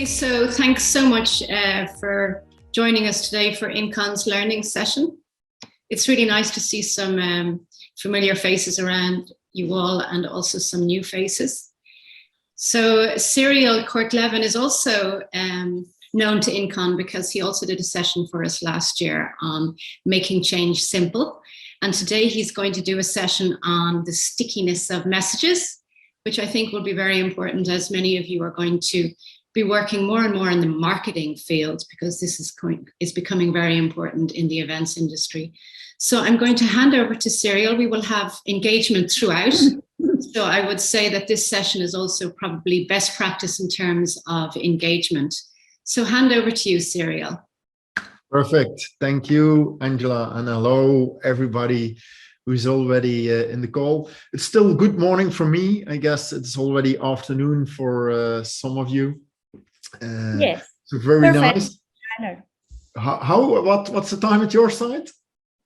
Okay, so thanks so much for joining us today for INCON's learning session. It's really nice to see some familiar faces around you all and also some new faces. So Cyriel Kortleven is also known to INCON because he also did a session for us last year on making change simple. And today he's going to do a session on the stickiness of messages, which I think will be very important as many of you are going to be working more and more in the marketing field, because this is becoming very important in the events industry. So I'm going to hand over to Cyriel. We will have engagement throughout. So I would say that this session is also probably best practice in terms of engagement. So hand over to you, Cyriel. Perfect. Thank you, Angela. And hello, everybody who's already in the call. It's still good morning for me. I guess it's already afternoon for some of you. Yes. So very Perfect. nice. What's the time at your side?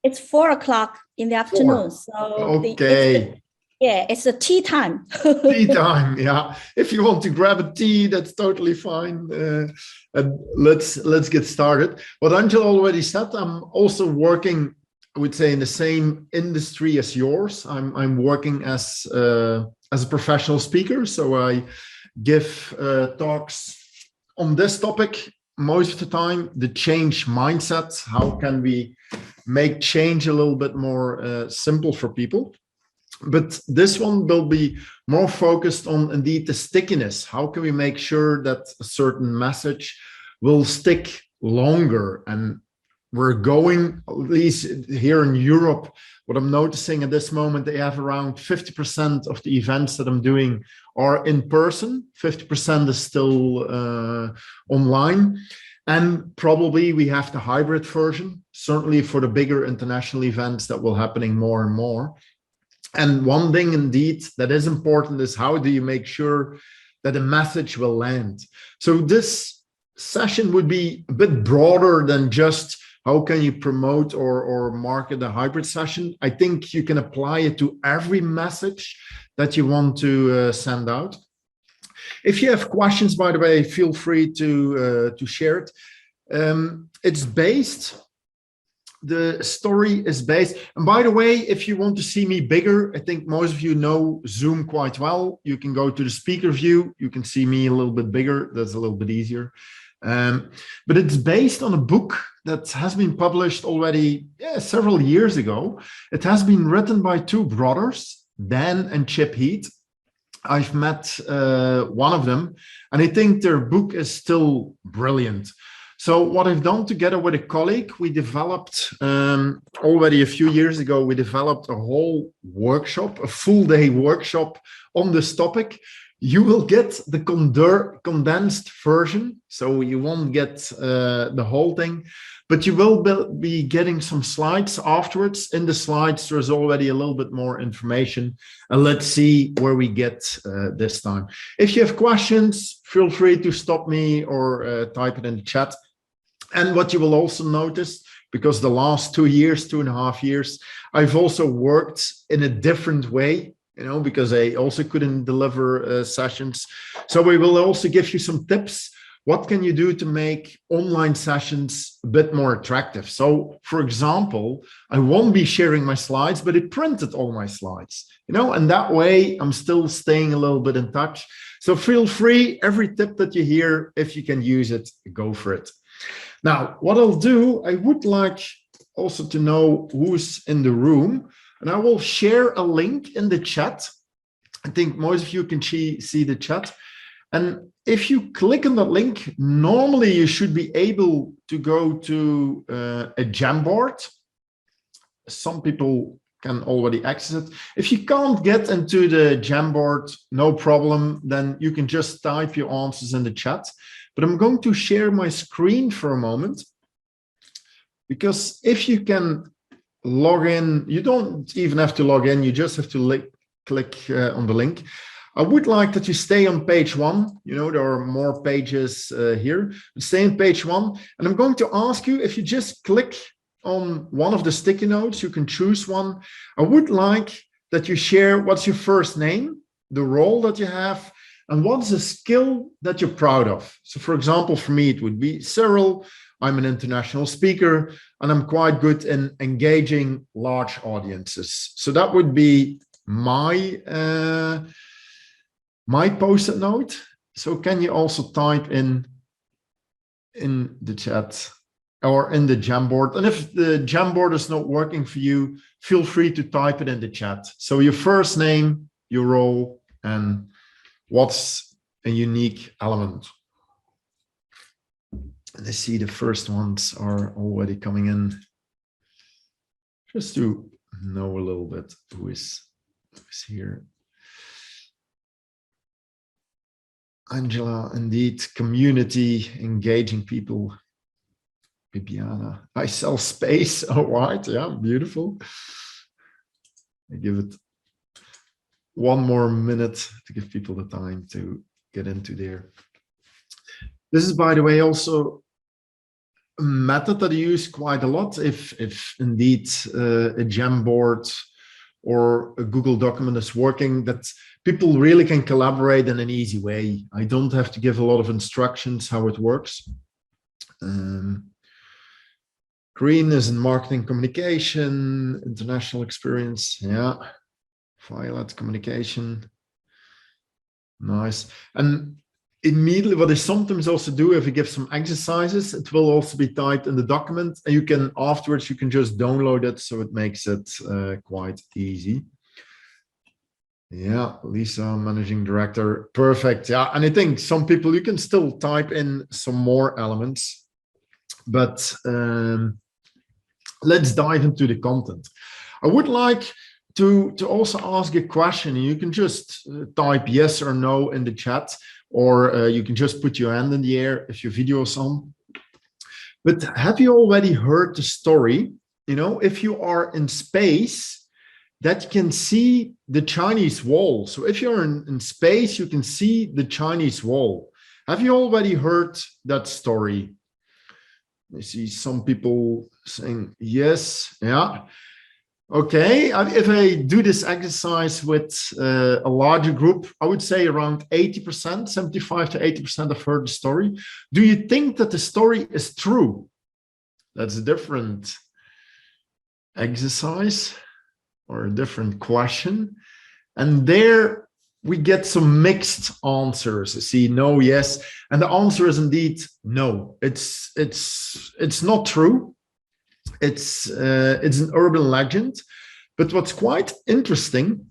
It's 4 o'clock in the afternoon. So okay. It's a tea time. Tea time, yeah. If you want to grab a tea, that's totally fine. And let's get started. What Angela already said, I'm also working, I would say, in the same industry as yours. I'm working as a professional speaker, so I give talks on this topic most of the time, the change mindset. How can we make change a little bit more simple for people? But this one will be more focused on indeed the stickiness. How can we make sure that a certain message will stick longer? And we're going, at least here in Europe, what I'm noticing at this moment, they have around 50% of the events that I'm doing are in person. 50% is still online. And probably we have the hybrid version, certainly for the bigger international events that will happening more and more. And one thing indeed that is important is how do you make sure that a message will land? So this session would be a bit broader than just how can you promote or market a hybrid session. I think you can apply it to every message that you want to send out. If you have questions, by the way, feel free to share it. It's based. The story is based, and by the way, if you want to see me bigger, I think most of you know Zoom quite well. You can go to the speaker view. You can see me a little bit bigger. That's a little bit easier. But it's based on a book that has been published already several years ago. It has been written by two brothers, Dan and Chip Heath. I've met one of them, and I think their book is still brilliant. So what I've done together with a colleague, we developed already a few years ago, we developed a whole workshop, a full day workshop on this topic. You will get the condensed version, so you won't get the whole thing, but you will be getting some slides afterwards. In the slides, there's already a little bit more information, and let's see where we get this time. If you have questions, feel free to stop me or type it in the chat. And what you will also notice, because the last 2 years, 2.5 years, I've also worked in a different way, because I also couldn't deliver sessions. So we will also give you some tips. What can you do to make online sessions a bit more attractive? So, for example, I won't be sharing my slides, but I printed all my slides, and that way I'm still staying a little bit in touch. So feel free, every tip that you hear, if you can use it, go for it. Now, what I'll do, I would like also to know who's in the room, and I will share a link in the chat. I think most of you can see the chat. And if you click on that link, normally you should be able to go to a Jamboard. Some people can already access it. If you can't get into the Jamboard, no problem, then you can just type your answers in the chat. But I'm going to share my screen for a moment, because if you can log in, you don't even have to log in, you just have to click on the link. I would like that you stay on page 1. There are more pages here. Stay on page 1, and I'm going to ask you, if you just click on one of the sticky notes, you can choose one. I would like that you share what's your first name, the role that you have, And what's a skill that you're proud of? So for example, for me, it would be Cyriel. I'm an international speaker and I'm quite good in engaging large audiences. So that would be my my post-it note. So can you also type in the chat or in the Jamboard? And if the Jamboard is not working for you, feel free to type it in the chat. So your first name, your role, and what's a unique element. And I see the first ones are already coming in. Just to know a little bit who is here. Angela, indeed, community, engaging people. Bibiana, I sell space. All right, yeah, beautiful. I give it one more minute to give people the time to get into there. This is, by the way, also a method that I use quite a lot. If indeed a Jamboard or a Google document is working, that people really can collaborate in an easy way. I don't have to give a lot of instructions how it works. Green is in marketing communication, international experience. Yeah. Violet communication. Nice. And immediately what I sometimes also do, if I give some exercises, it will also be typed in the document, and you can afterwards, you can just download it, so it makes it quite easy. Yeah, Lisa, managing director, perfect. Yeah, and I think some people, you can still type in some more elements, but let's dive into the content. I would like to also ask a question. You can just type yes or no in the chat, or you can just put your hand in the air if your video is on. But have you already heard the story? You know, if you are in space, that you can see the Chinese wall. So if you're in space, you can see the Chinese wall. Have you already heard that story? I see some people saying yes. Yeah. Okay, if I do this exercise with a larger group, I would say around 80%, 75 to 80% have heard the story. Do you think that the story is true? That's a different exercise or a different question. And there we get some mixed answers. I see no, yes, and the answer is indeed no. It's not true. It's an urban legend, but what's quite interesting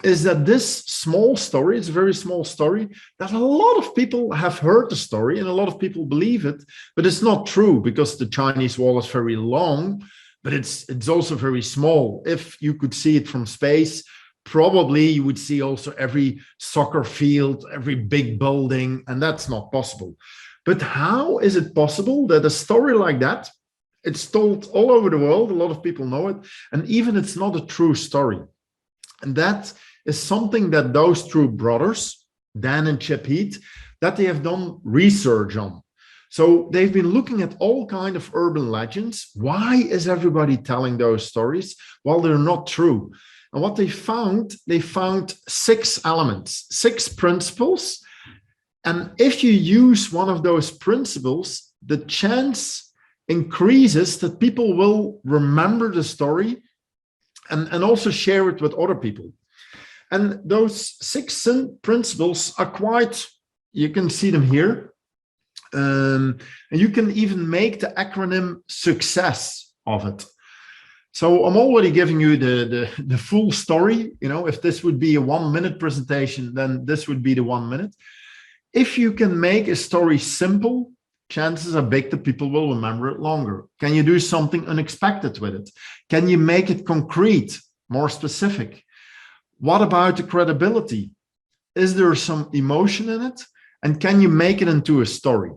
is that this small story, it's a very small story, that a lot of people have heard the story and a lot of people believe it, but it's not true because the Chinese wall is very long, but it's also very small. If you could see it from space, probably you would see also every soccer field, every big building, and that's not possible. But how is it possible that a story like that, it's told all over the world, a lot of people know it, and even it's not a true story? And that is something that those two brothers, Dan and Chip Heath, that they have done research on. So they've been looking at all kinds of urban legends. Why is everybody telling those stories? Well, they're not true. And what they found 6 elements, 6 principles. And if you use one of those principles, the chance increases that people will remember the story and also share it with other people. And those 6 principles are quite, you can see them here. And you can even make the acronym success of it. So I'm already giving you the full story. You know, if this would be a 1-minute presentation, then this would be the 1 minute. If you can make a story simple, chances are big that people will remember it longer. Can you do something unexpected with it? Can you make it concrete, more specific? What about the credibility? Is there some emotion in it? And can you make it into a story?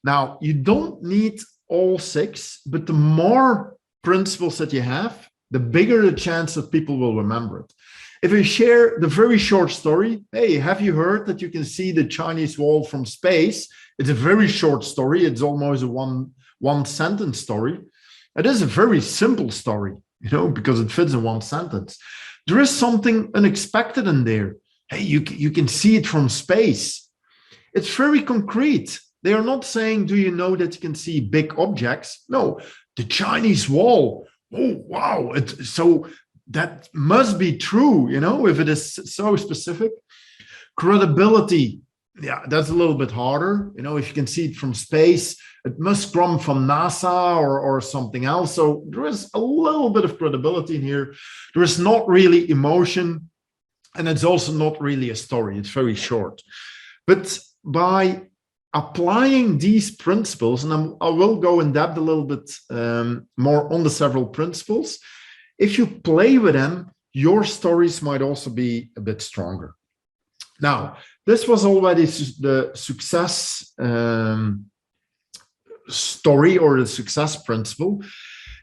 Now, you don't need all 6, but the more principles that you have, the bigger the chance that people will remember it. If you share the very short story, hey, have you heard that you can see the Chinese wall from space? It's a very short story. It's almost a one sentence story. It is a very simple story, you know, because it fits in 1 sentence. There is something unexpected in there. hey, you can see it from space. It's very concrete. They are not saying, do you know that you can see big objects? No, the Chinese wall. Oh, wow. So that must be true, if it is so specific. Credibility. Yeah, that's a little bit harder. If you can see it from space, it must come from NASA or something else. So there is a little bit of credibility in here. There is not really emotion, and it's also not really a story. It's very short. But by applying these principles, and I will go in depth a little bit more on the several principles, if you play with them, your stories might also be a bit stronger. Now, this was already the success story or the success principle.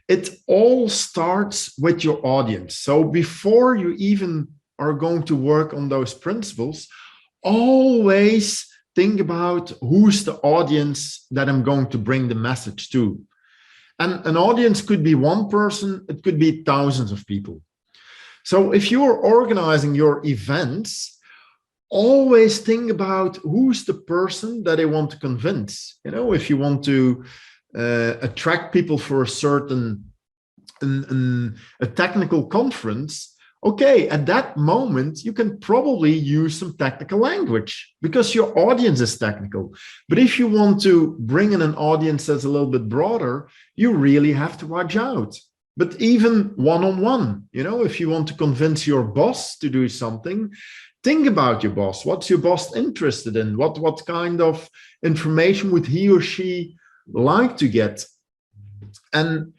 It all starts with your audience. So before you even are going to work on those principles, always think about who's the audience that I'm going to bring the message to. And an audience could be one person, it could be thousands of people. So if you're organizing your events, always think about who's the person that I want to convince. If you want to attract people for a certain a technical conference, okay, at that moment, you can probably use some technical language because your audience is technical. But if you want to bring in an audience that's a little bit broader, you really have to watch out. But even one-on-one, if you want to convince your boss to do something, think about your boss. What's your boss interested in? What kind of information would he or she like to get? And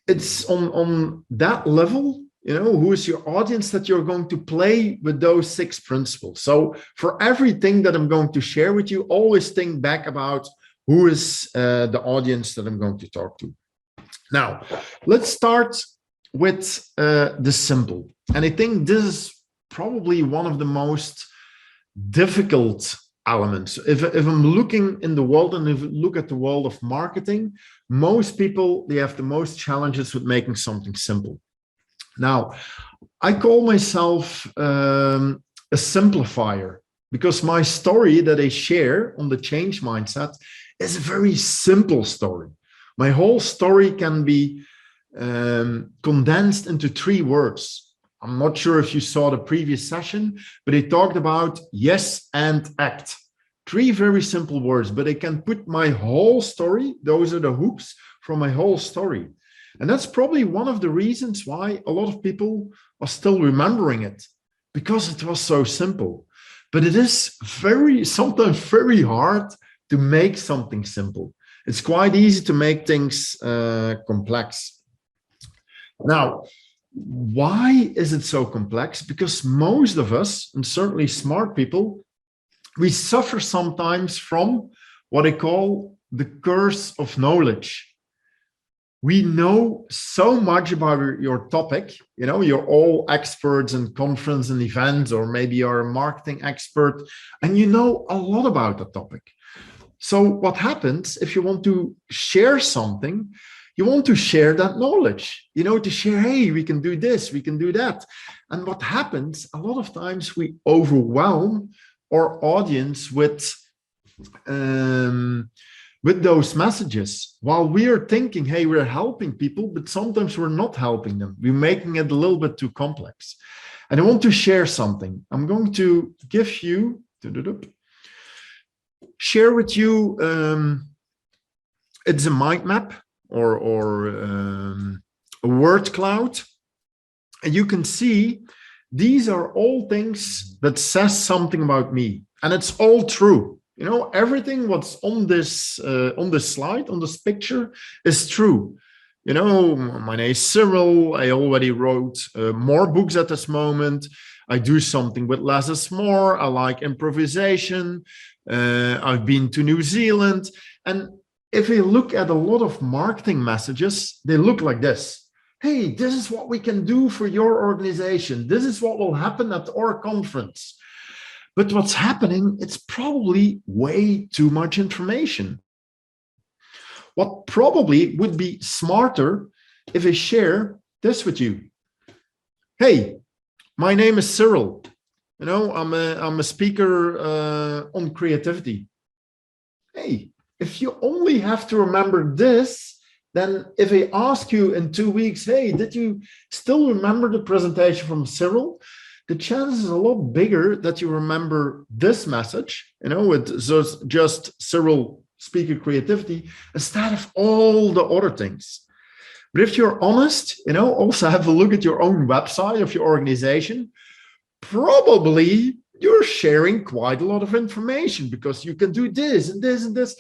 it's on that level, who is your audience that you're going to play with those 6 principles. So for everything that I'm going to share with you, always think back about who is the audience that I'm going to talk to. Now, let's start with the simple. And I think this is probably one of the most difficult elements. If I'm looking in the world and if I look at the world of marketing, most people, they have the most challenges with making something simple. Now, I call myself a simplifier because my story that I share on the change mindset is a very simple story. My whole story can be condensed into 3 words. I'm not sure if you saw the previous session, but it talked about yes and act. 3 very simple words, but I can put my whole story. Those are the hooks from my whole story. And that's probably one of the reasons why a lot of people are still remembering it, because it was so simple. But it is sometimes very hard to make something simple. It's quite easy to make things complex. Now, why is it so complex? Because most of us, and certainly smart people, we suffer sometimes from what I call the curse of knowledge. We know so much about your topic. You're all experts in conference and events, or maybe you're a marketing expert, and you know a lot about the topic. So what happens if you want to share something? You want to share that knowledge, to share, hey, we can do this, we can do that. And what happens, a lot of times we overwhelm our audience with those messages while we are thinking, hey, we're helping people, but sometimes we're not helping them. We're making it a little bit too complex. And I want to share something. I'm going to give you, share with you, it's a mind map or a word cloud. And you can see these are all things that says something about me. And it's all true. Everything what's on this slide, on this picture, is true. My name is Cyriel. I already wrote more books at this moment. I do something with less is more. I like improvisation. I've been to New Zealand. And if we look at a lot of marketing messages, they look like this. Hey, this is what we can do for your organization. This is what will happen at our conference. But what's happening, it's probably way too much information. What probably would be smarter if I share this with you. Hey, my name is Cyriel. I'm a speaker on creativity. Hey, if you only have to remember this, then if I ask you in 2 weeks, hey, did you still remember the presentation from Cyriel? The chances is a lot bigger that you remember this message, with just Cyriel speaker creativity instead of all the other things. But if you're honest, also have a look at your own website of your organization. Probably you're sharing quite a lot of information because you can do this and this and this.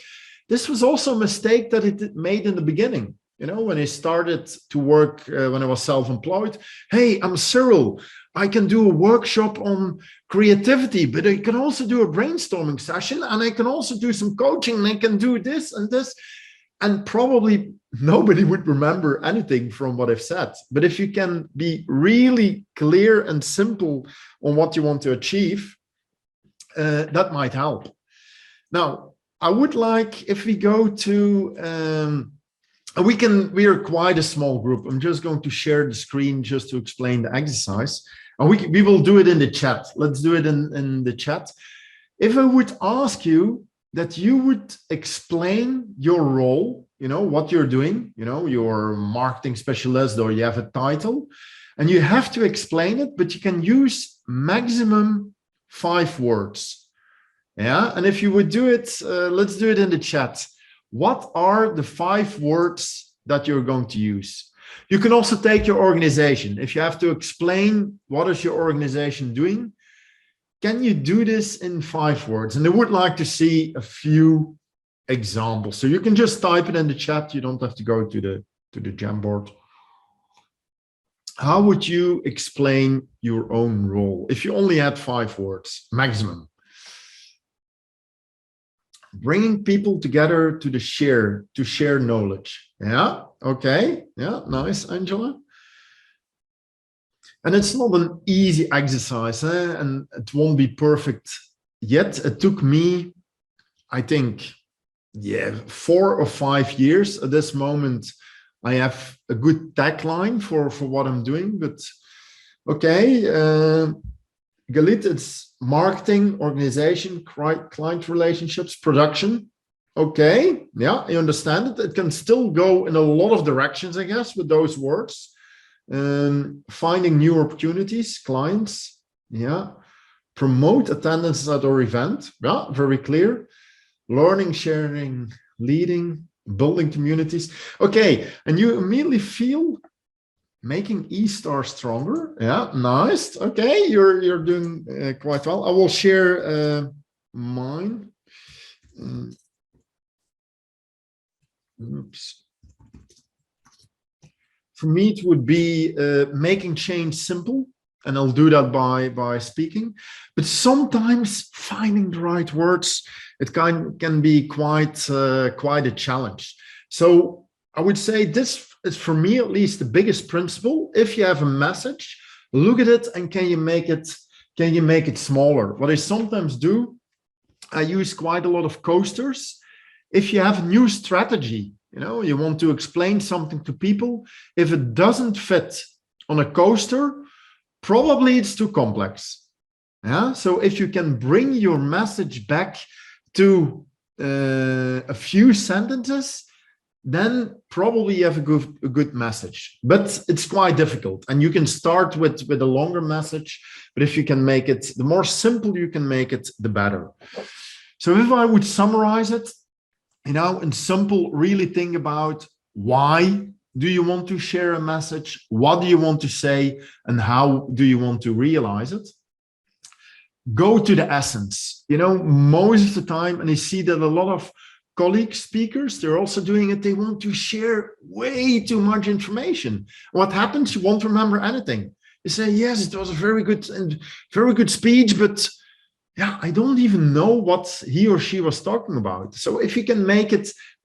This was also a mistake that it made in the beginning. When I started to work, when I was self-employed, hey, I'm Cyriel. I can do a workshop on creativity, but I can also do a brainstorming session, and I can also do some coaching, and I can do this and this. And probably nobody would remember anything from what I've said. But if you can be really clear and simple on what you want to achieve, that might help. Now, I would like, if we go to, we are quite a small group. I'm just going to share the screen just to explain the exercise. And we will do it in the chat. Let's do it in the chat. If I would ask you that you would explain your role, what you're doing, you're a marketing specialist or you have a title, and you have to explain it, but you can use maximum 5 words. Yeah, and if you would do it, let's do it in the chat. What are the 5 words that you're going to use? You can also take your organization. If you have to explain what is your organization doing, can you do this in 5 words? And I would like to see a few examples. So you can just type it in the chat. You don't have to go to the Jamboard. How would you explain your own role if you only had 5 words maximum? Bringing people together to share knowledge. Yeah, okay. Yeah, nice, Angela. And it's not an easy exercise, and it won't be perfect yet. It took me, I think, 4 or 5 years. At this moment, I have a good tagline for what I'm doing, but okay. Galit, it's marketing, organization, client relationships, production. Okay, yeah, I understand it. It can still go in a lot of directions, I guess, with those words. Finding new opportunities, clients, yeah. Promote attendance at our event, yeah, very clear. Learning, sharing, leading, building communities. Okay, and you immediately feel making E-Star stronger. Yeah, nice. Okay, you're doing quite well. I will share mine. Oops. For me, it would be making change simple, and I'll do that by speaking. But sometimes finding the right words, it can be quite a challenge. So I would say this is, for me at least, the biggest principle. If you have a message, look at it and can you make it smaller? What I sometimes do, I use quite a lot of coasters. If you have a new strategy, you want to explain something to people, if it doesn't fit on a coaster, probably it's too complex. Yeah. So if you can bring your message back to a few sentences, then probably you have a good message. But it's quite difficult, and you can start with a longer message, but if you can make it, the more simple you can make it, the better. So if I would summarize it, in simple, really think about why do you want to share a message, what do you want to say, and how do you want to realize it? Go to the essence. Most of the time, and I see that a lot of colleague speakers, they're also doing it, they want to share way too much information. What happens? You won't remember anything. You say, yes, it was a very good speech, but yeah, I don't even know what he or she was talking about. So if you can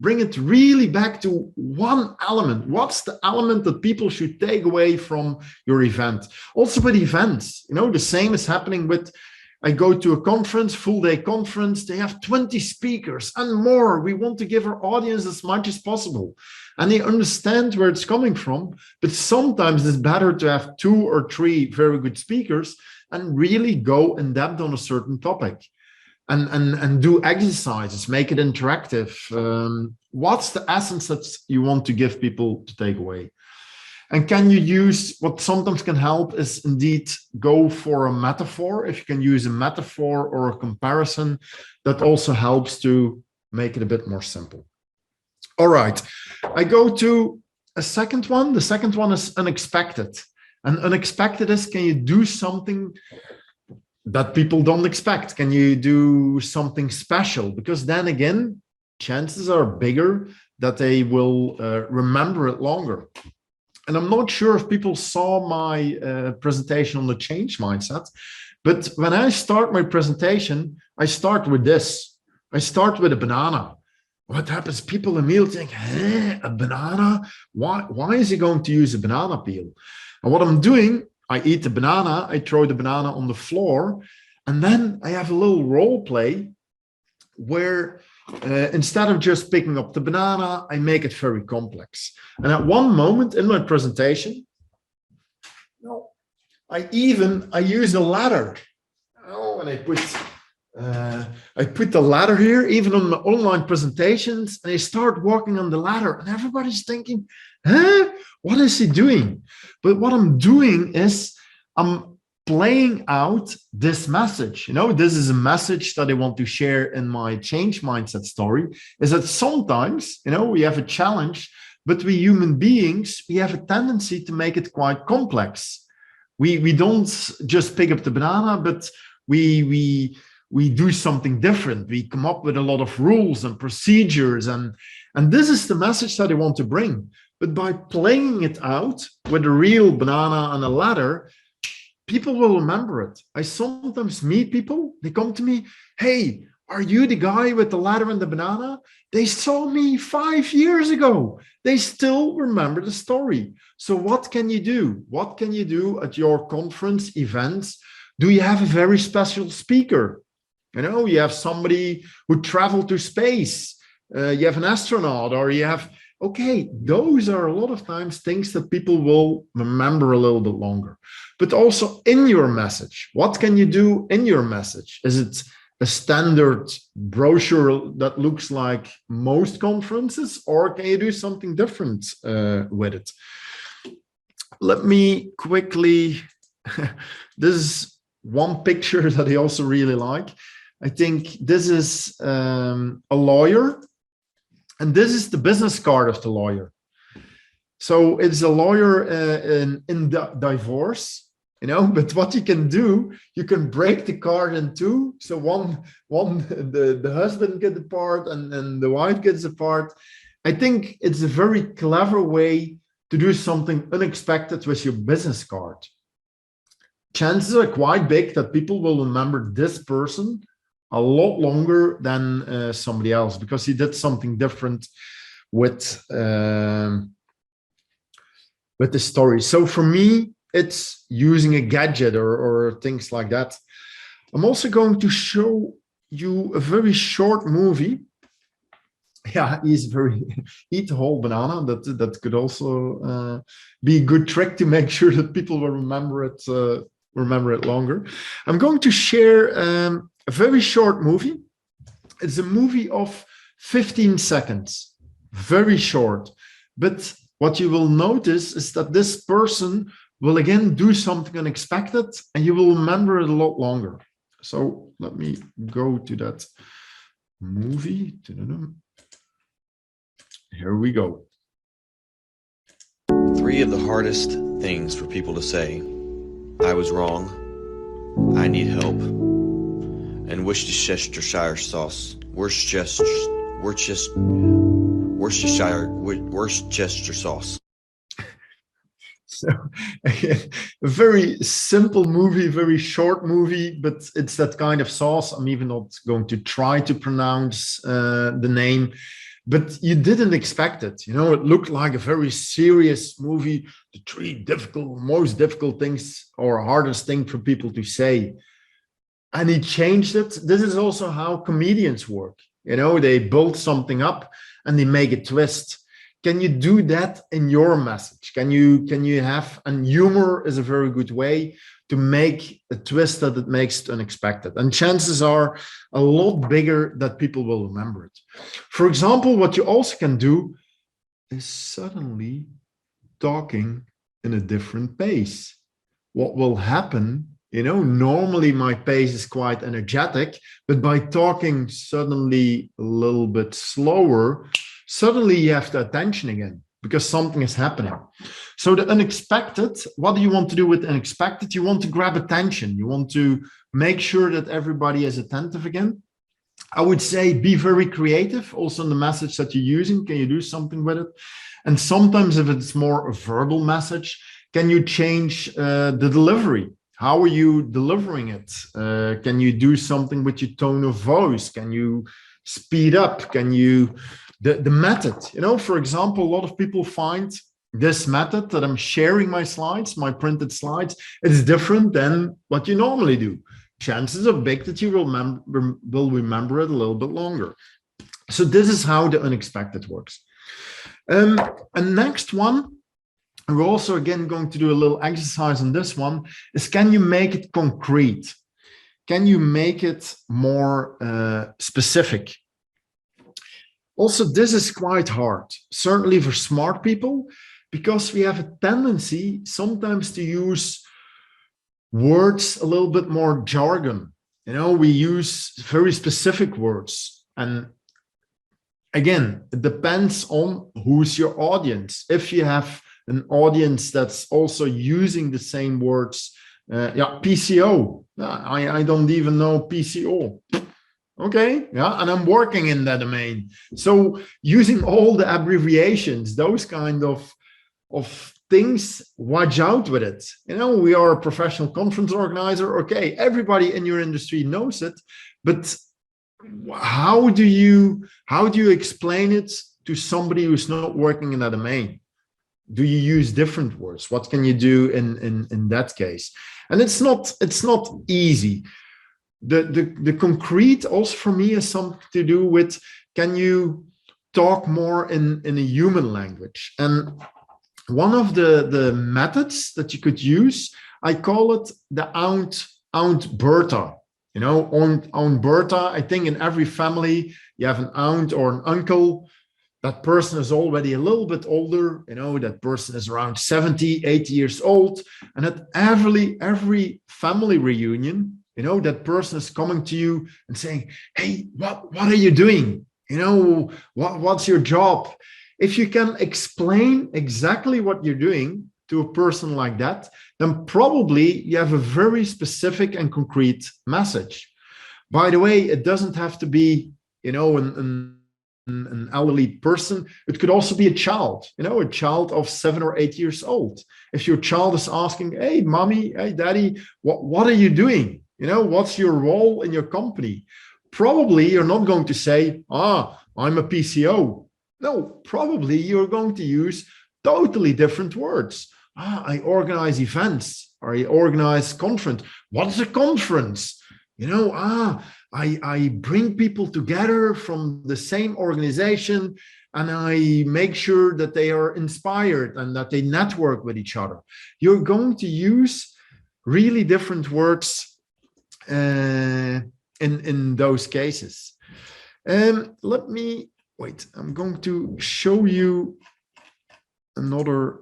bring it really back to one element, what's the element that people should take away from your event? Also with events, the same is happening with, I go to a conference, full day conference, they have 20 speakers and more. We want to give our audience as much as possible. And they understand where it's coming from, but sometimes it's better to have 2 or 3 very good speakers and really go in depth on a certain topic. And do exercises, make it interactive. What's the essence that you want to give people to take away? And can you use, what sometimes can help is indeed go for a metaphor. If you can use a metaphor or a comparison, that also helps to make it a bit more simple. All right, I go to a second one. The second one is unexpected. And unexpected is, can you do something that people don't expect? Can you do something special? Because then again, chances are bigger that they will remember it longer. And I'm not sure if people saw my presentation on the change mindset, but when I start my presentation, I start with this. I start with a banana. What happens? People immediately think, a banana? Why is he going to use a banana peel? And what I'm doing, I eat the banana, I throw the banana on the floor, and then I have a little role play where instead of just picking up the banana, I make it very complex. And at one moment in my presentation, I use a ladder. Oh, and I put the ladder here, even on my online presentations, and I start walking on the ladder, and everybody's thinking, huh? What is he doing? But what I'm doing is I'm playing out this message. This is a message that I want to share in my change mindset story, is that sometimes, we have a challenge, but we human beings, we have a tendency to make it quite complex. We don't just pick up the banana, but we do something different. We come up with a lot of rules and procedures, and this is the message that I want to bring. But by playing it out with a real banana and a ladder, people will remember it. I sometimes meet people, they come to me, hey, are you the guy with the ladder and the banana? They saw me 5 years ago. They still remember the story. So what can you do? What can you do at your conference events? Do you have a very special speaker? You have somebody who traveled to space. You have an astronaut, or you have, okay, those are a lot of times things that people will remember a little bit longer. But also in your message, what can you do in your message? Is it a standard brochure that looks like most conferences, or can you do something different with it? Let me quickly, this is one picture that I also really like. I think this is a lawyer, and this is the business card of the lawyer. So it's a lawyer in divorce, but what you can do, you can break the card in two. So the husband gets a part and the wife gets a part. I think it's a very clever way to do something unexpected with your business card. Chances are quite big that people will remember this person a lot longer than somebody else, because he did something different with the story. So for me, it's using a gadget or things like that. I'm also going to show you a very short movie. Yeah, eat the whole banana. That could also be a good trick to make sure that people will remember it longer. I'm going to share a very short movie. It's a movie of 15 seconds, very short. But what you will notice is that this person will again do something unexpected, and you will remember it a lot longer. So let me go to that movie. Here we go. 3 of the hardest things for people to say: I was wrong, I need help, and Worcestershire sauce. Worcestershire sauce. So a very simple movie, very short movie, but it's that kind of sauce. I'm even not going to try to pronounce the name, but you didn't expect it. It looked like a very serious movie. The 3 most difficult things or hardest thing for people to say. And he changed it. This is also how comedians work. They build something up and they make a twist. Can you do that in your message? Can you have, and humor is a very good way to make a twist that it makes it unexpected. And chances are a lot bigger that people will remember it. For example, what you also can do is suddenly talking in a different pace. What will happen, normally my pace is quite energetic, but by talking suddenly a little bit slower, suddenly you have the attention again because something is happening. So the unexpected, what do you want to do with unexpected? You want to grab attention. You want to make sure that everybody is attentive again. I would say be very creative also in the message that you're using. Can you do something with it? And sometimes if it's more a verbal message, can you change the delivery? How are you delivering it? Can you do something with your tone of voice? Can you speed up? Can you, the method, for example, a lot of people find this method that I'm sharing my slides, my printed slides, it's different than what you normally do. Chances are big that you will remember it a little bit longer. So this is how the unexpected works. And next one, we're also again going to do a little exercise on this one, is can you make it concrete? Can you make it more specific? Also, this is quite hard, certainly for smart people, because we have a tendency sometimes to use words a little bit more jargon. We use very specific words. And again, it depends on who's your audience. If you have an audience that's also using the same words, PCO, I don't even know PCO. Okay, yeah, and I'm working in that domain. So using all the abbreviations, those kind of things, watch out with it. We are a professional conference organizer. Okay, everybody in your industry knows it, but how do you explain it to somebody who's not working in that domain? Do you use different words? What can you do in that case? And it's not easy. The concrete also for me is something to do with, can you talk more in a human language? And one of the methods that you could use, I call it the Aunt Bertha. Aunt Bertha, I think in every family, you have an aunt or an uncle. That person is already a little bit older. That person is around 70, 80 years old. And at every family reunion, that person is coming to you and saying, hey, what are you doing? What's your job? If you can explain exactly what you're doing to a person like that, then probably you have a very specific and concrete message. By the way, it doesn't have to be, an elderly person. It could also be a child, a child of 7 or 8 years old. If your child is asking, hey, mommy, hey, daddy, what are you doing? What's your role in your company? Probably you're not going to say, I'm a PCO. No, probably you're going to use totally different words. I organize events, or I organize conference. What's a conference? I bring people together from the same organization, and I make sure that they are inspired and that they network with each other. You're going to use really different words in those cases. Let me wait. I'm going to show you another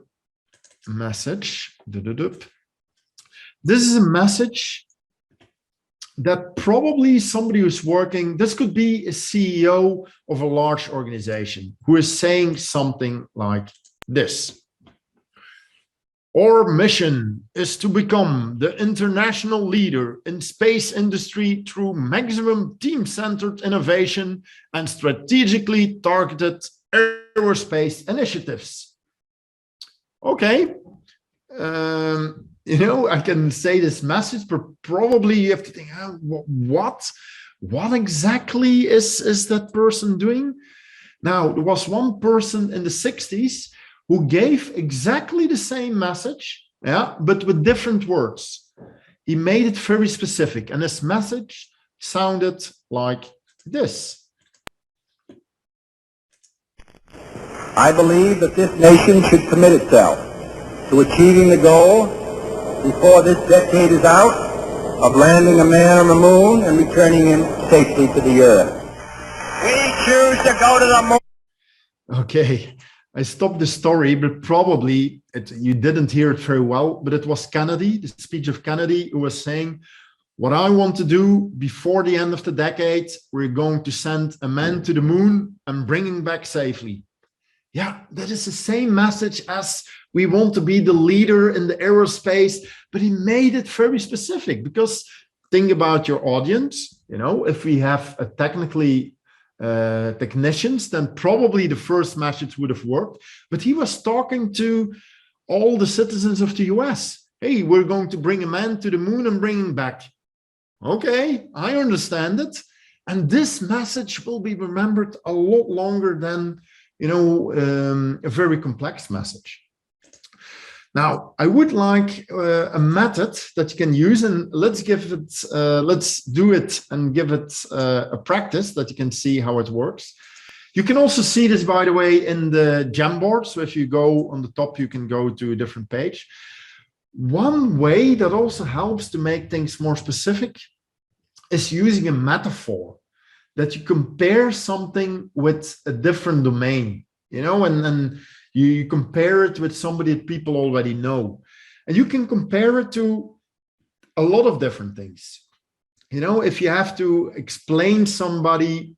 message. This is a message that probably somebody who's working, this could be a CEO of a large organization who is saying something like this. Our mission is to become the international leader in space industry through maximum team-centered innovation and strategically targeted aerospace initiatives. Okay. I can say this message, but probably you have to think, what exactly is that person doing? Now, there was one person in the 60s who gave exactly the same message, but with different words. He made it very specific, and his message sounded like this. I believe that this nation should commit itself to achieving the goal before this decade is out of landing a man on the moon and returning him safely to the earth. We choose to go to the moon. Okay, I stopped the story, but probably you didn't hear it very well, but it was Kennedy, the speech of Kennedy, who was saying, what I want to do before the end of the decade, we're going to send a man to the moon and bring him back safely. Yeah, that is the same message as we want to be the leader in the aerospace, but he made it very specific because think about your audience. You know, if we have a technicians, then probably the first message would have worked. But he was talking to all the citizens of the US. Hey, we're going to bring a man to the moon and bring him back. Okay, I understand it. And this message will be remembered a lot longer than, you know, a very complex message. Now, I would like a method that you can use, and let's do it and give it a practice that you can see how it works. You can also see this, by the way, in the Jamboard. So if you go on the top, you can go to a different page. One way that also helps to make things more specific is using a metaphor, that you compare something with a different domain, you know, and you compare it with somebody that people already know. And you can compare it to a lot of different things. You know, if you have to explain somebody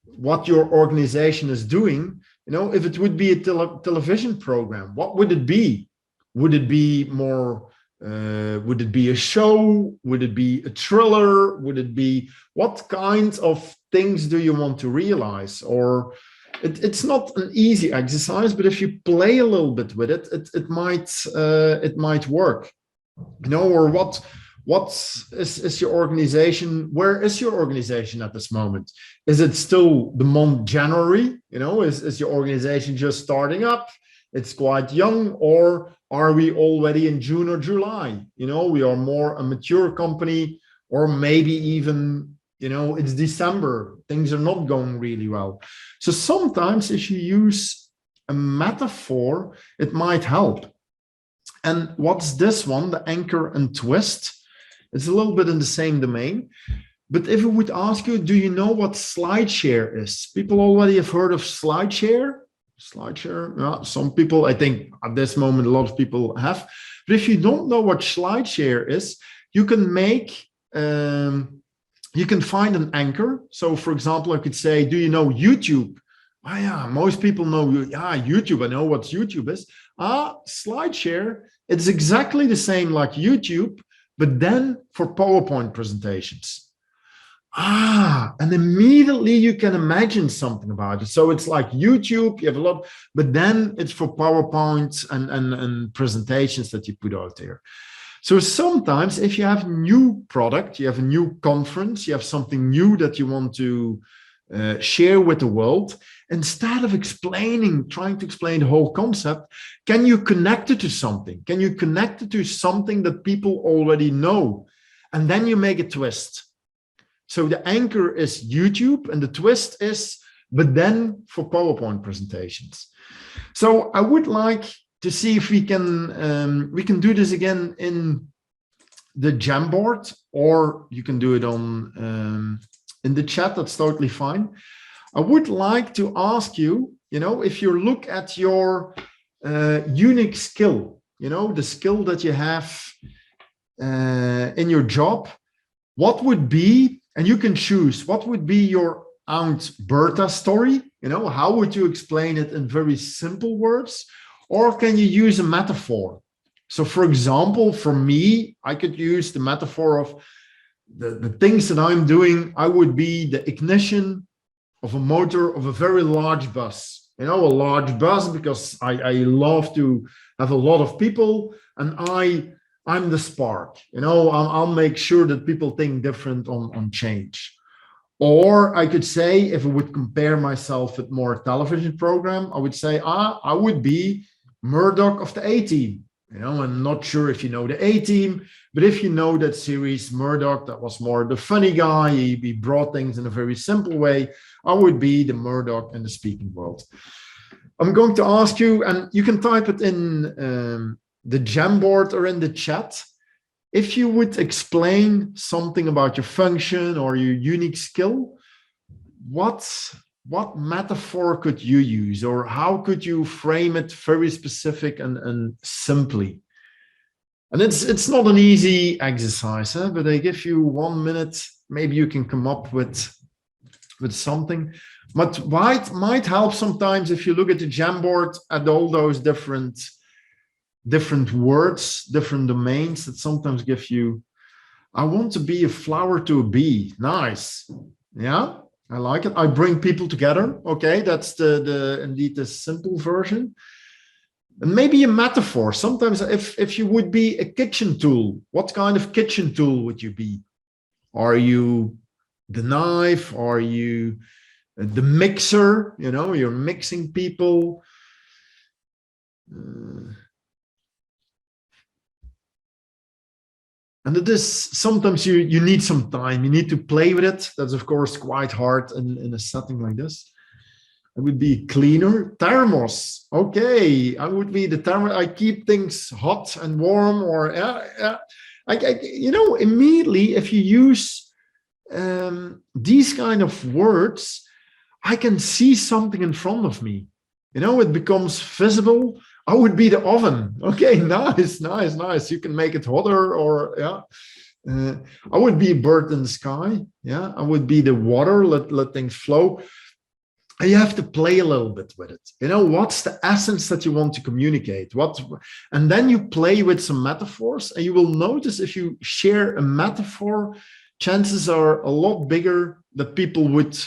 what your organization is doing, you know, if it would be a television program, what would it be? Would it be more, would it be a show? Would it be a thriller? Would it be, what kinds of things do you want to realize? Or it's not an easy exercise, but if you play a little bit with it, it might work. You know, or what is your organization? Where is your organization at this moment? Is it still the month January? You know, is your organization just starting up? It's quite young, or are we already in June or July? You know, we are more a mature company, or maybe even, you know, it's December, things are not going really well. So sometimes if you use a metaphor, it might help. And what's this one, the anchor and twist? It's a little bit in the same domain. But if I would ask you, do you know what SlideShare is? People already have heard of SlideShare. SlideShare, yeah, some people, I think at this moment, a lot of people have. But if you don't know what SlideShare is, you can make, you can find an anchor. So for example, I could say, do you know YouTube? Ah, yeah, most people know, yeah, YouTube, I know what YouTube is. Ah, SlideShare, it's exactly the same like YouTube, but then for PowerPoint presentations. Ah, and immediately you can imagine something about it. So it's like YouTube, you have a lot, but then it's for PowerPoint and presentations that you put out there. So sometimes if you have a new product, you have a new conference, you have something new that you want to share with the world, instead of trying to explain the whole concept, can you connect it to something? Can you connect it to something that people already know? And then you make a twist. So the anchor is YouTube and the twist is, but then for PowerPoint presentations. So I would like to see if we can do this again in the Jamboard, or you can do it on in the chat. That's totally fine. I would like to ask you, you know, if you look at your unique skill, you know, the skill that you have in your job, what would be, and you can choose, what would be your Aunt Bertha story? You know, how would you explain it in very simple words? Or can you use a metaphor? So for example, for me, I could use the metaphor of the things that I'm doing. I would be the ignition of a motor of a very large bus. You know, a large bus, because I love to have a lot of people, and I'm the spark. You know, I'll make sure that people think different on change. Or I could say, if I would compare myself with more television program, I would say, I would be Murdoch of the A-Team. You know, I'm not sure if you know the A-Team, but if you know that series, Murdoch, that was more the funny guy. He brought things in a very simple way. I would be the Murdoch in the speaking world. I'm going to ask you, and you can type it in the Jamboard or in the chat. if you would explain something about your function or your unique skill, what metaphor could you use, or how could you frame it very specific and simply? And it's not an easy exercise, huh? But I give you 1 minute, maybe you can come up with something. But might help sometimes if you look at the Jamboard at all those different words, different domains that sometimes give you, I want to be a flower to a bee. Nice. Yeah. I like it. I bring people together. Okay, that's indeed the simple version. And maybe a metaphor. Sometimes if you would be a kitchen tool, what kind of kitchen tool would you be? Are you the knife? Are you the mixer? You know, you're mixing people. And it is sometimes you need some time. You need to play with it. That's of course quite hard in a setting like this. I would be cleaner. Thermos. Okay, I would be the thermos. I keep things hot and warm. Or you know, immediately if you use these kind of words, I can see something in front of me. You know, it becomes visible. I would be the oven. Okay, nice. You can make it hotter, or I would be a bird in the sky. Yeah, I would be the water. Let things flow. And you have to play a little bit with it. You know, what's the essence that you want to communicate? And then you play with some metaphors, and you will notice if you share a metaphor, chances are a lot bigger that people would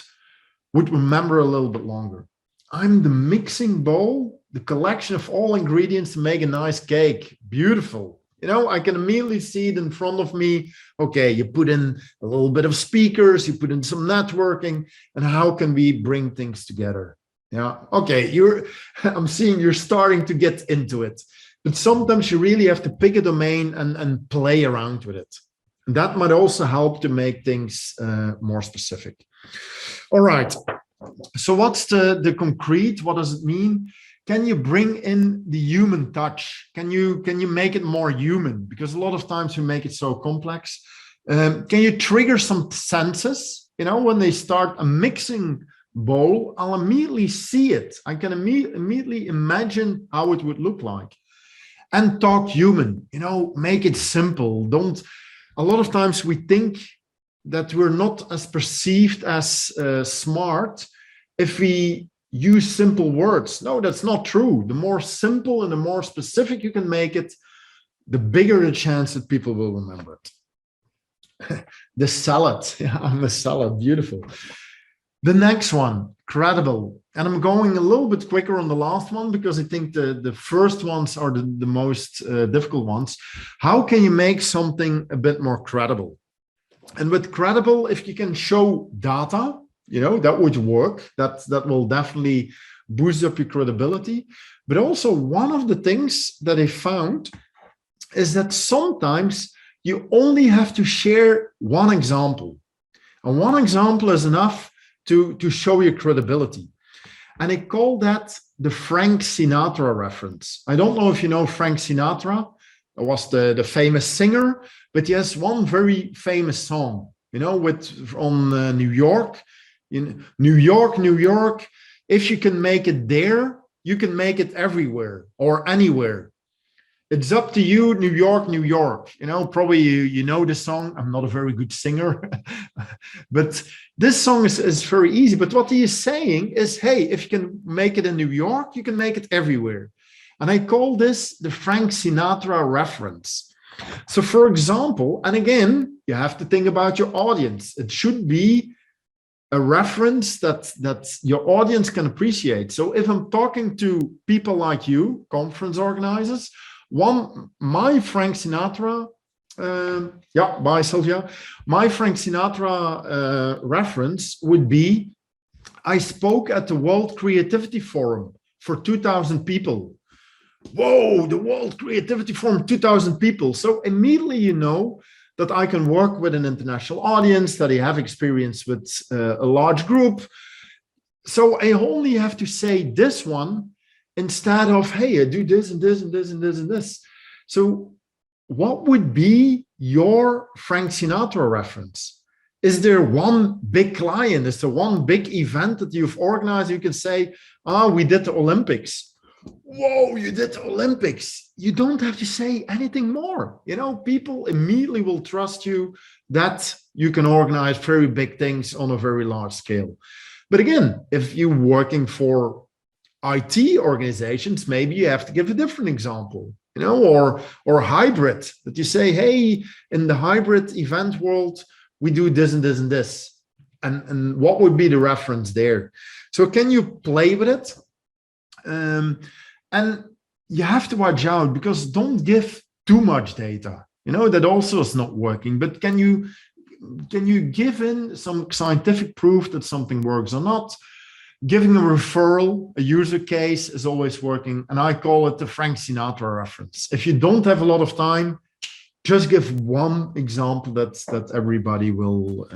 remember a little bit longer. I'm the mixing bowl, the collection of all ingredients to make a nice cake. Beautiful. You know, I can immediately see it in front of me. Okay, you put in a little bit of speakers, you put in some networking, and how can we bring things together? Yeah, okay, I'm seeing you're starting to get into it. But sometimes you really have to pick a domain and play around with it. And that might also help to make things more specific. All right. So what's the concrete? What does it mean? Can you bring in the human touch? Can you make it more human? Because a lot of times we make it so complex. Can you trigger some senses? You know, when they start a mixing bowl, I'll immediately see it. I can immediately imagine how it would look like. And talk human, you know, make it simple. A lot of times we think that we're not as perceived as smart if we use simple words. No, that's not true. The more simple and the more specific you can make it, the bigger the chance that people will remember it. The salad. Yeah, I'm a salad. Beautiful. The next one, credible. And I'm going a little bit quicker on the last one because I think the first ones are the most difficult ones. How can you make something a bit more credible? And with credible, if you can show data, you know, that would work. That will definitely boost up your credibility. But also one of the things that I found is that sometimes you only have to share one example. And one example is enough to show your credibility. And I call that the Frank Sinatra reference. I don't know if you know Frank Sinatra. It was the famous singer, but he has one very famous song, you know, on New York. In New York, if you can make it there, you can make it everywhere or anywhere. It's up to you, New York. You know, probably you know the song. I'm not a very good singer, but this song is very easy. But what he is saying is, hey, if you can make it in New York, you can make it everywhere. And I call this the Frank Sinatra reference. So for example, and again, you have to think about your audience. It should be a reference that your audience can appreciate. So if I'm talking to people like you, conference organizers, my Frank Sinatra, bye Sylvia. My Frank Sinatra reference would be, I spoke at the World Creativity Forum for 2,000 people. Whoa, the World Creativity Forum, 2,000 people. So immediately you know that I can work with an international audience, that I have experience with a large group. So I only have to say this one instead of, hey, I do this and this and this and this and this. So what would be your Frank Sinatra reference? Is there one big client? Is there one big event that you've organized? You can say, we did the Olympics. Whoa, you did the Olympics. You don't have to say anything more. People immediately will trust you that you can organize very big things on a very large scale. But again, if you're working for IT organizations, maybe you have to give a different example, or hybrid, that you say, hey, in the hybrid event world, we do this and this and this. And what would be the reference there? So can you play with it? And you have to watch out, because don't give too much data. That also is not working. But can you give in some scientific proof that something works or not? Giving a referral, a user case is always working. And I call it the Frank Sinatra reference. If you don't have a lot of time, just give one example that everybody will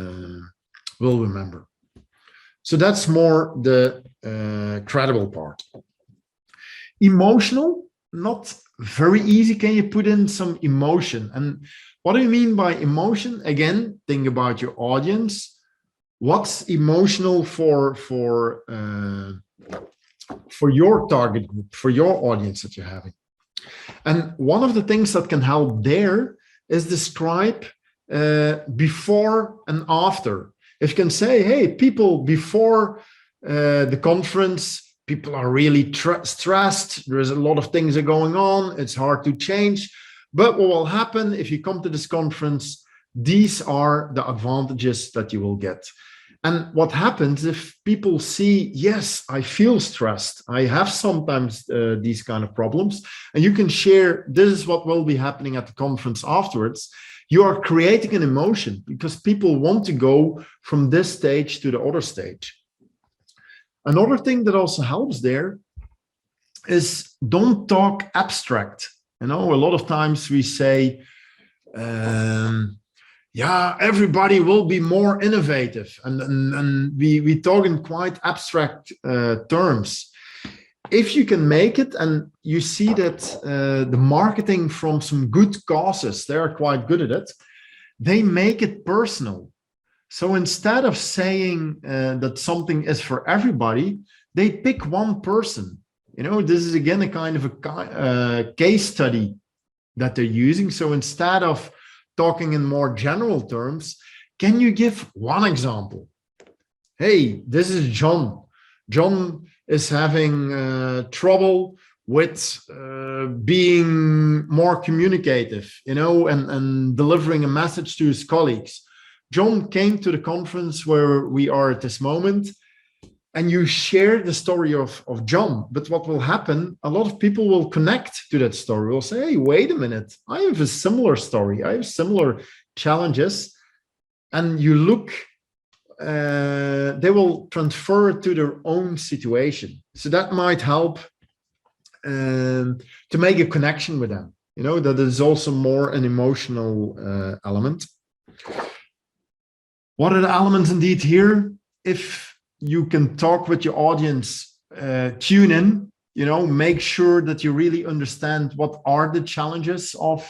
remember. So that's more the credible part. Emotional, not very easy. Can you put in some emotion? And what do you mean by emotion? Again, think about your audience. What's emotional for your target group, for your audience that you're having? And one of the things that can help there is describe before and after. If you can say, hey, people before the conference, people are really stressed. There's a lot of things are going on. It's hard to change. But what will happen if you come to this conference, these are the advantages that you will get. And what happens if people see, yes, I feel stressed. I have sometimes these kind of problems. And you can share, this is what will be happening at the conference afterwards. You are creating an emotion because people want to go from this stage to the other stage. Another thing that also helps there is don't talk abstract. A lot of times we say, everybody will be more innovative. And we talk in quite abstract terms. If you can make it, and you see that the marketing from some good causes, they are quite good at it, they make it personal. So instead of saying that something is for everybody, they pick one person. This is again a kind of a case study that they're using. So instead of talking in more general terms, can you give one example? Hey, this is John. John is having trouble with being more communicative, and delivering a message to his colleagues. John came to the conference where we are at this moment, and you share the story of John. But what will happen, a lot of people will connect to that story, will say, hey, wait a minute, I have a similar story, I have similar challenges. And you look, they will transfer it to their own situation. So that might help to make a connection with them. That is also more an emotional element. What are the elements indeed here? If you can talk with your audience, tune in, make sure that you really understand what are the challenges of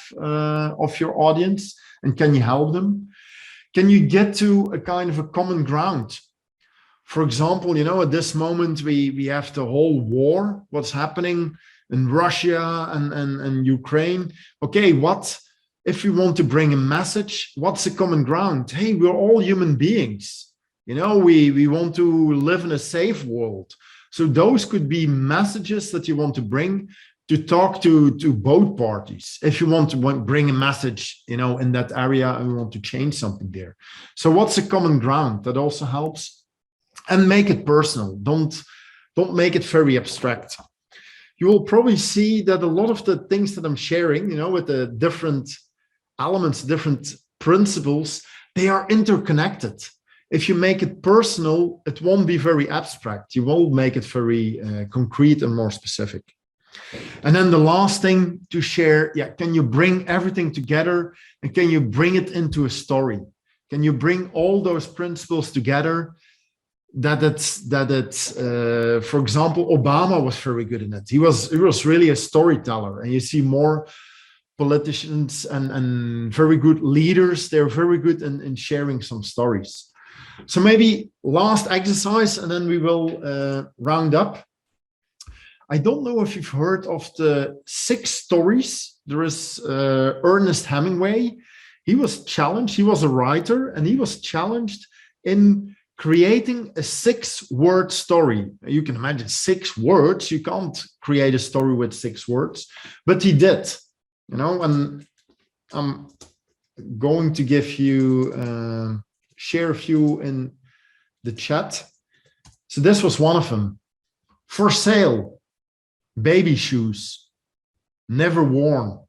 your audience, and can you help them? Can you get to a kind of a common ground? For example, at this moment, we have the whole war, what's happening in Russia and Ukraine. Okay, if we want to bring a message, what's the common ground? Hey, we're all human beings. We want to live in a safe world. So those could be messages that you want to bring to talk to both parties. If you want to bring a message, in that area, and we want to change something there. So what's the common ground? That also helps. And make it personal. Don't make it very abstract. You will probably see that a lot of the things that I'm sharing, with the different elements, different principles, they are interconnected. If you make it personal, it won't be very abstract. You will make it very concrete and more specific. And then the last thing to share, can you bring everything together, and can you bring it into a story? Can you bring all those principles together? That it's for example, Obama was very good in it. He was really a storyteller, and you see more politicians and very good leaders. They're very good in sharing some stories. So maybe last exercise, and then we will round up. I don't know if you've heard of the 6 stories. There is Ernest Hemingway. He was challenged. He was a writer, and he was challenged in creating a 6-word story. You can imagine 6 words. You can't create a story with 6 words, but he did. You know, and I'm going to give you share a few in the chat. So this was one of them. For sale, baby shoes, never worn.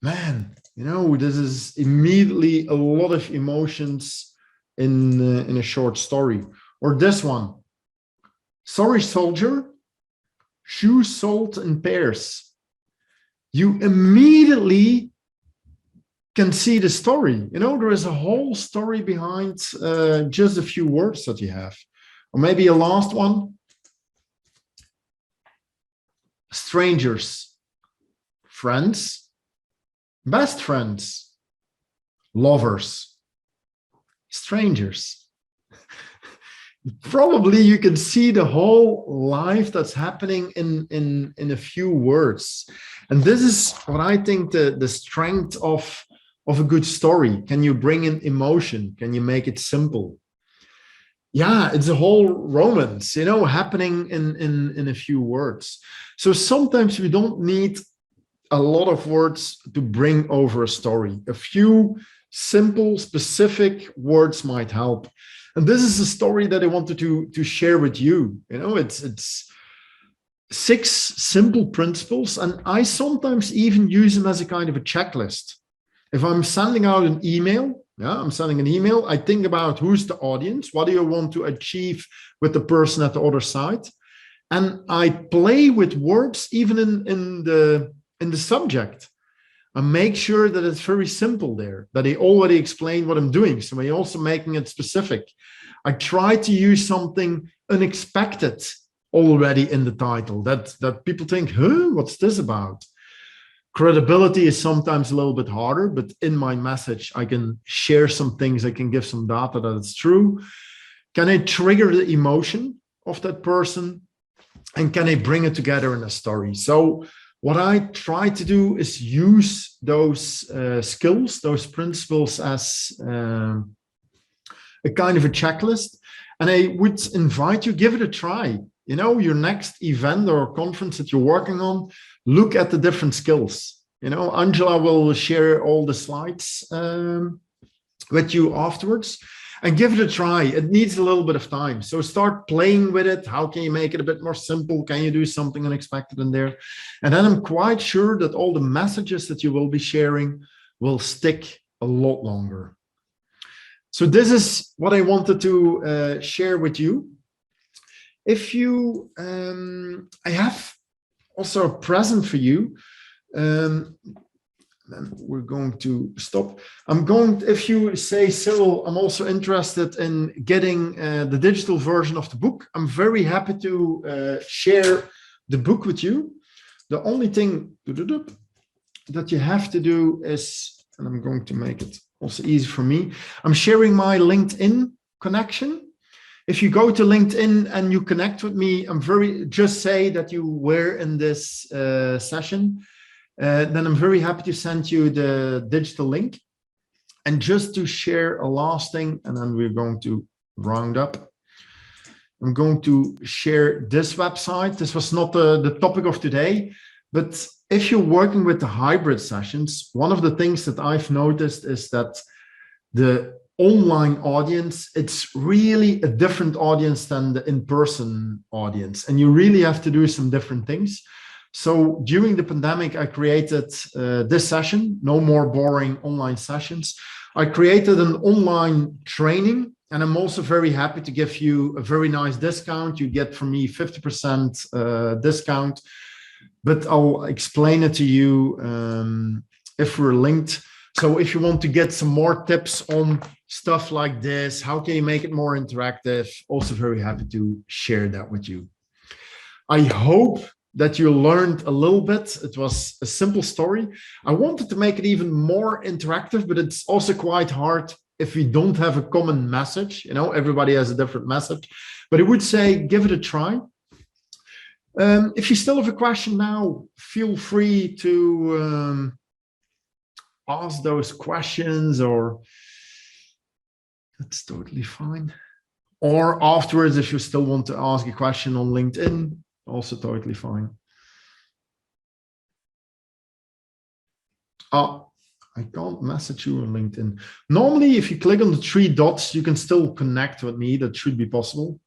Man, you know, this is immediately a lot of emotions in a short story. Or this one, sorry soldier, shoes sold in pairs. You immediately can see the story. You know, there is a whole story behind just a few words that you have. Or maybe a last one. Strangers, friends, best friends, lovers, strangers. Probably you can see the whole life that's happening in a few words. And this is what I think the strength of a good story. Can you bring in emotion? Can you make it simple? Yeah, it's a whole romance, you know, happening in a few words. So sometimes we don't need a lot of words to bring over a story. A few simple, specific words might help. And this is a story that I wanted to share with you. You know, it's 6 simple principles, and I sometimes even use them as a kind of a checklist. If I'm sending out an email, I'm sending an email, I think about who's the audience, what do you want to achieve with the person at the other side, and I play with words even in the subject. I make sure that it's very simple there, that I already explained what I'm doing. So I'm also making it specific. I try to use something unexpected already in the title that people think, huh, what's this about? Credibility is sometimes a little bit harder, but in my message, I can share some things. I can give some data that it's true. Can I trigger the emotion of that person? And can I bring it together in a story? So what I try to do is use those skills, those principles as a kind of a checklist. And I would invite you, give it a try. You know, your next event or conference that you're working on, look at the different skills. You know, Angela will share all the slides with you afterwards. And give it a try. It needs a little bit of time. So start playing with it. How can you make it a bit more simple? Can you do something unexpected in there? And then I'm quite sure that all the messages that you will be sharing will stick a lot longer. So this is what I wanted to share with you. If you, I have also a present for you. Then we're going to stop. If you say, Cyriel, I'm also interested in getting the digital version of the book, I'm very happy to share the book with you. The only thing that you have to do is, and I'm going to make it also easy for me, I'm sharing my LinkedIn connection. If you go to LinkedIn and you connect with me, just say that you were in this session. Then I'm very happy to send you the digital link. And just to share a last thing, and then we're going to round up. I'm going to share this website. This was not the topic of today, but if you're working with the hybrid sessions, one of the things that I've noticed is that the online audience, it's really a different audience than the in-person audience. And you really have to do some different things. So during the pandemic, I created this session, no more boring online sessions. I created an online training, and I'm also very happy to give you a very nice discount. You get from me 50% discount, but I'll explain it to you if we're linked. So if you want to get some more tips on stuff like this, how can you make it more interactive? Also very happy to share that with you. I hope that you learned a little bit. It was a simple story. I wanted to make it even more interactive, but it's also quite hard if we don't have a common message. You know, everybody has a different message, but I would say give it a try. If you still have a question now, feel free to ask those questions, or that's totally fine. Or afterwards, if you still want to ask a question on LinkedIn, also totally fine. Oh, I can't message you on LinkedIn. Normally, if you click on the 3 dots, you can still connect with me. That should be possible.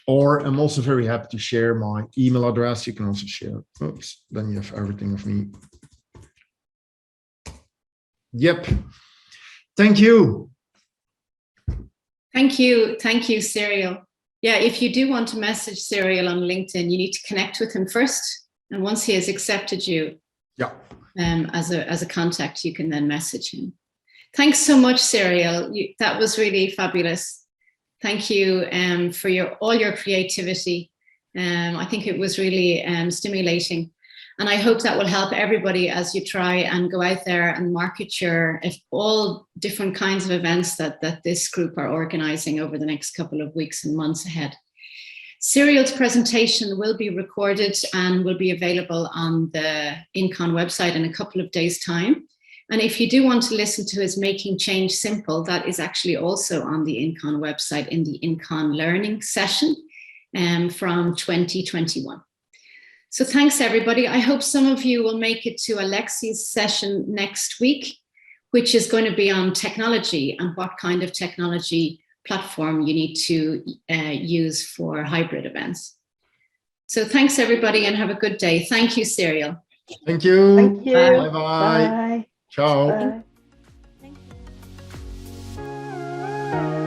Or I'm also very happy to share my email address. You can also share. Oops, then you have everything of me. Yep. Thank you. Thank you, Cyriel. Yeah, if you do want to message Cyriel on LinkedIn, you need to connect with him first. And once he has accepted you as a contact, you can then message him. Thanks so much, Cyriel. That was really fabulous. Thank you for all your creativity. I think it was really stimulating. And I hope that will help everybody as you try and go out there and market all different kinds of events that this group are organizing over the next couple of weeks and months ahead. Cyriel's presentation will be recorded and will be available on the INCON website in a couple of days' time. And if you do want to listen to his Making Change Simple, that is actually also on the INCON website in the INCON Learning session from 2021. So thanks, everybody. I hope some of you will make it to Alexi's session next week, which is going to be on technology and what kind of technology platform you need to use for hybrid events. So thanks, everybody, and have a good day. Thank you, Cyriel. Thank you. Thank you. Bye-bye. Bye. Ciao. Bye. Thank you.